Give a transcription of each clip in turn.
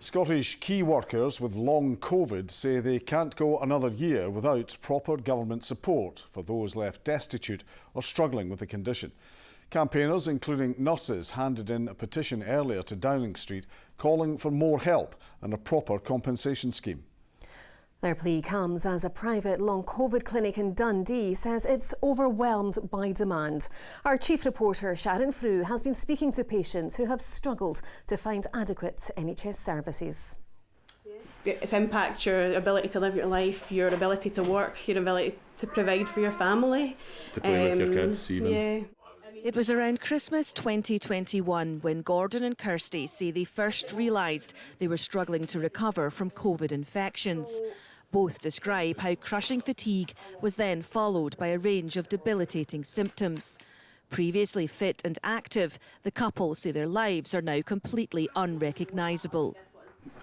Scottish key workers with long COVID say they can't go another year without proper government support for those left destitute or struggling with the condition. Campaigners, including nurses, handed in a petition earlier to Downing Street calling for more help and a proper compensation scheme. Their plea comes as a private long COVID clinic in Dundee says it's overwhelmed by demand. Our chief reporter Sharon Frew has been speaking to patients who have struggled to find adequate NHS services. It impacts your ability to live your life, your ability to work, your ability to provide for your family. To play with your kids even. Yeah. It was around Christmas 2021 when Gordon and Kirsty say they first realised they were struggling to recover from COVID infections. Both describe how crushing fatigue was then followed by a range of debilitating symptoms. Previously fit and active, the couple say their lives are now completely unrecognisable.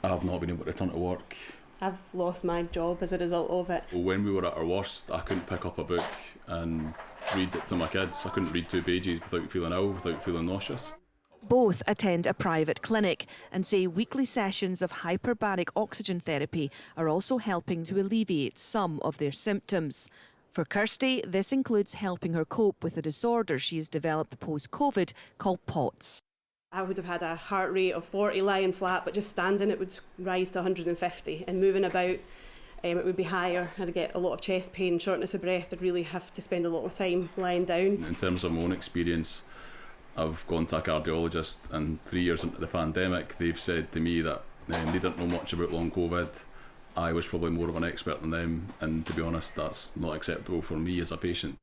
I have not been able to return to work. I've lost my job as a result of it. When we were at our worst, I couldn't pick up a book and read it to my kids. I couldn't read 2 pages without feeling ill, without feeling nauseous. Both attend a private clinic and say weekly sessions of hyperbaric oxygen therapy are also helping to alleviate some of their symptoms. For Kirsty, this includes helping her cope with a disorder she has developed post-COVID called POTS. I would have had a heart rate of 40 lying flat, but just standing it would rise to 150, and moving about it would be higher. I'd get a lot of chest pain, shortness of breath. I'd really have to spend a lot of time lying down. In terms of my own experience, I've gone to a cardiologist, and 3 years into the pandemic, they've said to me that they didn't know much about long COVID. I was probably more of an expert than them, and to be honest, that's not acceptable for me as a patient.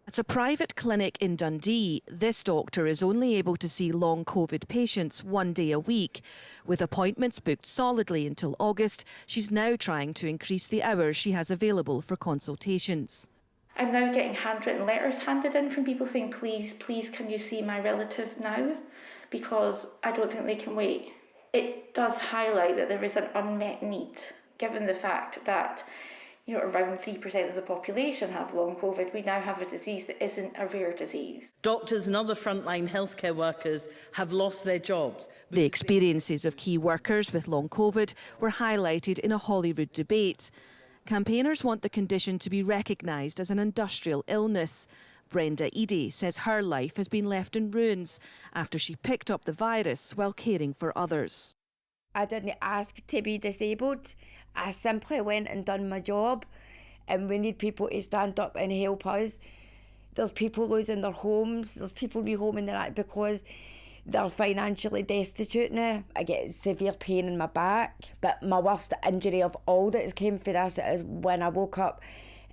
At a private clinic in Dundee, this doctor is only able to see long COVID patients 1 day a week. With appointments booked solidly until August, she's now trying to increase the hours she has available for consultations. I'm now getting handwritten letters handed in from people saying, please, can you see my relative now? Because I don't think they can wait. It does highlight that there is an unmet need, given the fact that around 3% of the population have long COVID. We now have a disease that isn't a rare disease. Doctors and other frontline healthcare workers have lost their jobs. The experiences of key workers with long COVID were highlighted in a Holyrood debate. Campaigners want the condition to be recognised as an industrial illness. Brenda Eady says her life has been left in ruins after she picked up the virus while caring for others. I didn't ask to be disabled. I simply went and done my job, and we need people to stand up and help us. There's people losing their homes, there's people rehoming their act because they're financially destitute now. I get severe pain in my back, but my worst injury of all that has came for this is when I woke up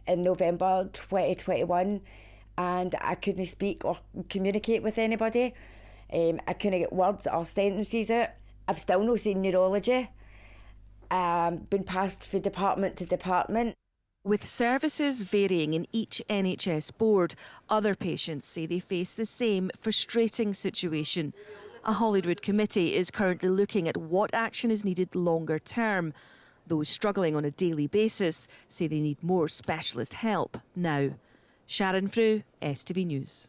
in November 2021 and I couldn't speak or communicate with anybody. I couldn't get words or sentences out. I've still not seen neurology. Been passed from department to department. With services varying in each NHS board, other patients say they face the same frustrating situation. A Holyrood committee is currently looking at what action is needed longer term. Those struggling on a daily basis say they need more specialist help now. Sharon Frew, STV News.